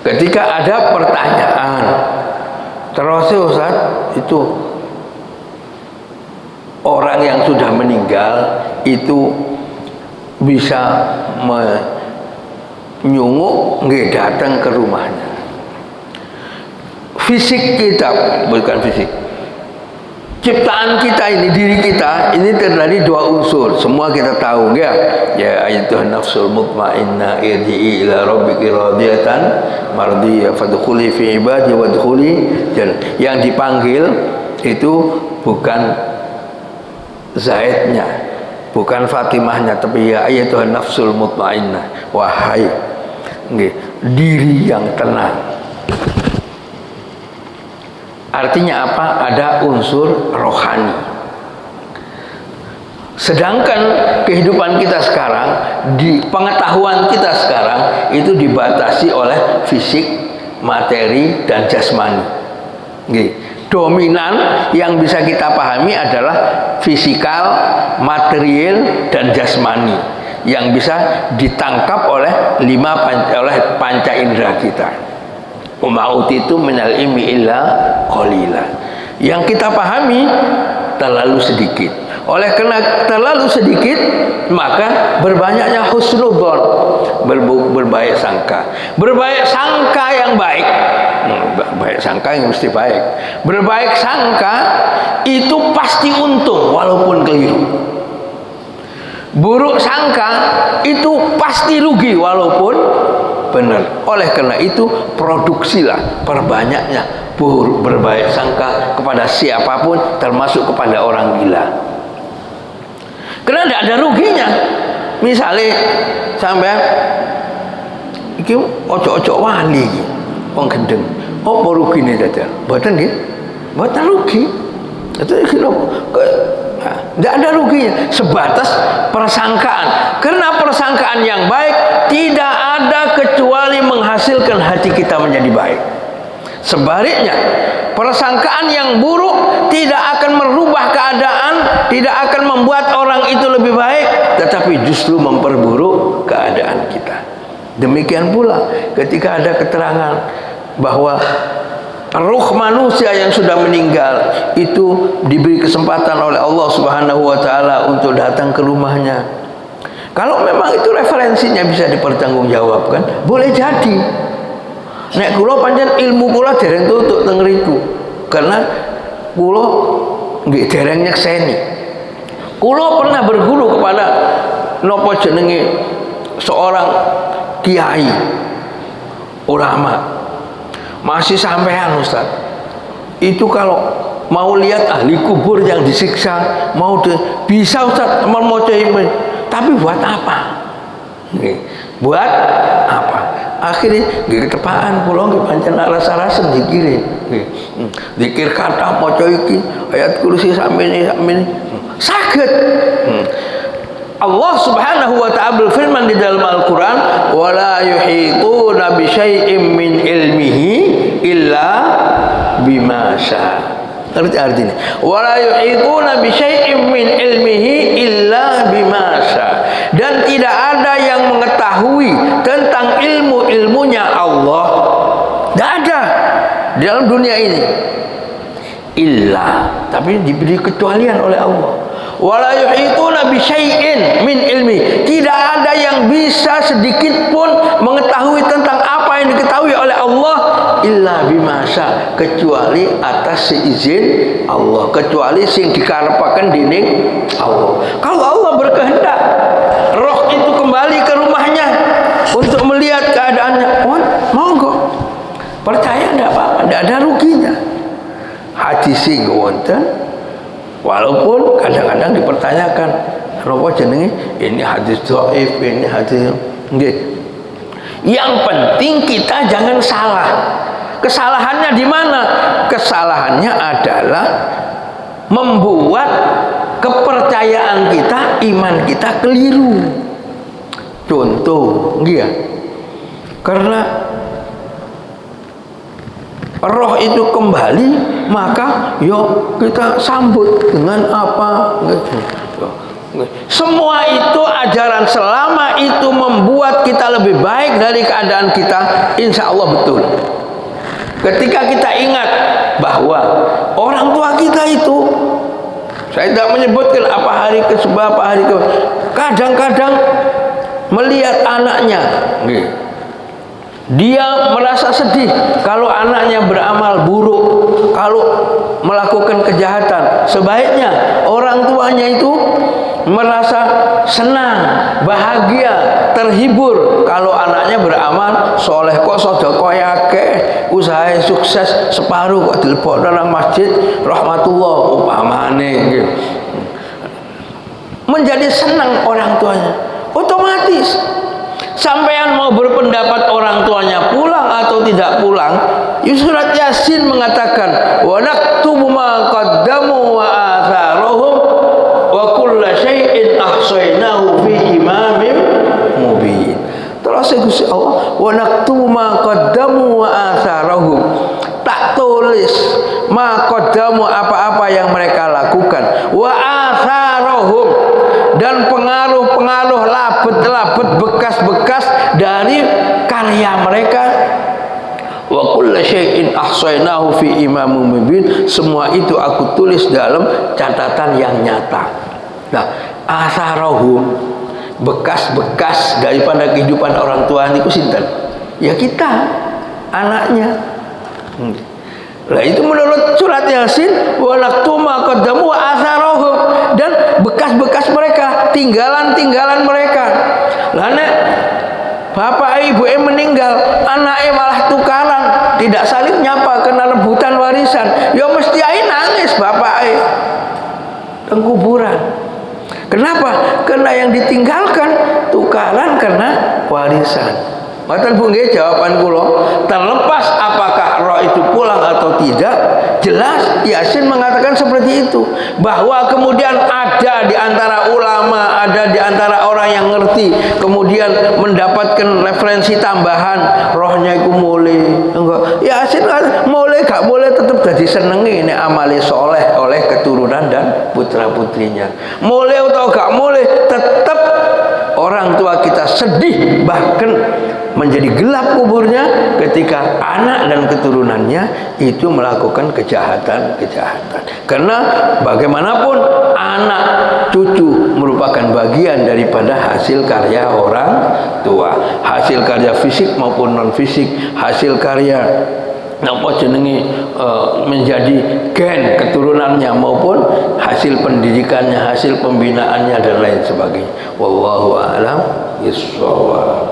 ketika ada pertanyaan, terus Ustaz, itu orang yang sudah meninggal itu bisa menyunguk nggih datang ke rumahnya. Fisik kita, bukan fisik, ciptaan kita ini, diri kita ini terdiri dua unsur. Semua kita tahu ya. Ya ayyatuhan nafsul mutmainnah irji'i ila rabbiki radiyatan mardiyah fadkhuli fi ibadi wadkhuli jannah. Yang dipanggil itu bukan Zaidnya, bukan Fatimahnya, tapi ya ayyatuhan nafsul mutmainnah, wahai diri yang tenang. Artinya apa? Ada unsur rohani. Sedangkan kehidupan kita sekarang, di pengetahuan kita sekarang itu dibatasi oleh fisik, materi, dan jasmani. Dominan yang bisa kita pahami adalah fisikal, material, dan jasmani yang bisa ditangkap oleh panca indera kita. Umauti itu minal ilmi illa qalila. Yang kita pahami terlalu sedikit. Oleh karena terlalu sedikit, maka berbanyaknya husnudzon, berbaik sangka. Berbaik sangka yang baik. Baik sangka yang mesti baik. Berbaik sangka itu pasti untung walaupun keliru. Buruk sangka itu pasti rugi walaupun benar. Oleh karena itu, produksilah perbanyaknya berbaik sangka kepada siapapun, termasuk kepada orang gila. Karena tidak ada ruginya. Misalnya sampai iki ojo-ojo wali wong gendeng, apa rugine dadal? Mboten nggih. Mboten rugi. Itu tidak ada ruginya, sebatas persangkaan. Karena persangkaan yang baik tidak ada kecuali menghasilkan hati kita menjadi baik. Sebaliknya, persangkaan yang buruk tidak akan merubah keadaan, tidak akan membuat orang itu lebih baik, tetapi justru memperburuk keadaan kita. Demikian pula ketika ada keterangan bahwa ruh manusia yang sudah meninggal itu diberi kesempatan oleh Allah Subhanahu wa taala untuk datang ke rumahnya. Kalau memang itu referensinya bisa dipertanggungjawabkan, boleh jadi. Nek kula pancen ilmu kula dereng tutuk teng ngriku. Karena kula nggih dereng nyekseni. Kula pernah berguru kepada napa jenenge seorang kiai ulama. Masih sampean Ustaz. Itu kalau mau lihat ahli kubur yang disiksa, bisa Ustaz mau coba. Tapi buat apa? Buat apa? Akhirnya ketepaan kula nggih pancen rasa-rasa zikire. Zikir kata maca iki ayat kursi sakmene saged. Allah Subhanahu wa ta'ala berfirman di dalam Al-Qur'an, "Wala yuhituna bi syai'in min ilmihi illa bima syaa." Artinya, "Wala yuhituna bi syai'in min ilmihi illa bima syaa." Dan tidak ada yang mengetahui tentang ilmunya Allah. Tidak ada di dalam dunia ini. Illa, tapi diberi kecualian oleh Allah. Wala yuhituna bi syai'in min ilmi. Tidak ada yang bisa sedikit pun mengetahui tentang apa yang diketahui oleh Allah illa bima syaa, kecuali atas seizin Allah, kecuali sing dikarepaken dening Allah. Kalau Allah berkehendak roh itu kembali ke rumahnya untuk melihat keadaannya, monggo. Percaya enggak apa-apa, enggak ada ruginya. Hadis sing wonten, walaupun kadang-kadang dipertanyakan, apa jenenge ini hadis dhaif, ini hadis nggih. Yang penting kita jangan salah. Kesalahannya di mana? Kesalahannya adalah membuat kepercayaan kita, iman kita keliru. Contoh, nggih ya. Karena roh itu kembali, maka yuk kita sambut dengan apa? Semua itu ajaran, selama itu membuat kita lebih baik dari keadaan kita, insya Allah betul. Ketika kita ingat bahwa orang tua kita itu, saya tidak menyebutkan apa hari ke seberapa hari ke, kadang-kadang melihat anaknya, dia merasa sedih kalau anaknya beramal buruk, kalau melakukan kejahatan. Sebaiknya orang tuanya itu merasa senang, bahagia, terhibur kalau anaknya beramal soleh. Kok sedekah akeh, usaha sukses, separuh kok dilebokno nang masjid rahmatullah upamane gitu. Menjadi senang orang tuanya, otomatis sampean mau berpendapat orang tuanya pulang atau tidak pulang, surat Yasin mengatakan wa naktubu ma qaddamu wa atharuhum wa kulla syai'in ahsaynahu fi imamin mubin. Terus Gusti Allah, wa naktubu ma qaddamu wa atharuhum, tak tulis ma qaddamu apa-apa yang mereka lakukan, wa atharuhum, dan pengaruh-pengaruh labet-labet bekas-bekas dari karya mereka. Wa kullu syai'in ahsaynahu fi imamin mubin, semua itu aku tulis dalam catatan yang nyata. Nah, atharuhum, bekas-bekas daripada kehidupan orang tua niku sinten? Ya kita, anaknya. Nah, itu menurut surat Yasin, wa naktuma qaddamu wa atharuhum, dan bekas-bekas mereka, tinggalan-tinggalan mereka. Lah nek bapak ibu meninggal, anaknya malah tukaran, tidak saling nyapa, kena rebutan warisan, ya mesti ae nangis bapak teng kuburan. Kenapa? Karena yang ditinggalkan tukaran kena warisan. Mboten Bu nggih jawaban kula, terlepas apakah roh itu pulang atau tidak, jelas Yasin mengatakan seperti itu, bahwa kemudian ada di antara ulama, ada di antara orang yang ngerti, kemudian mendapatkan referensi tambahan, rohnya itu mulai enggak. Yasin mulai gak boleh tetap jadi senengi ini amali soleh oleh keturunan dan putra putrinya. Mulai atau gak mulai, tetap orang tua kita sedih, bahkan menjadi gelap kuburnya ketika anak dan keturunannya itu melakukan kejahatan-kejahatan. Karena bagaimanapun anak cucu merupakan bagian daripada hasil karya orang tua, hasil karya fisik maupun non fisik, hasil karya napa jenenge menjadi gen keturunannya maupun hasil pendidikannya, hasil pembinaannya dan lain sebagainya. Wallahu a'lam bishawab.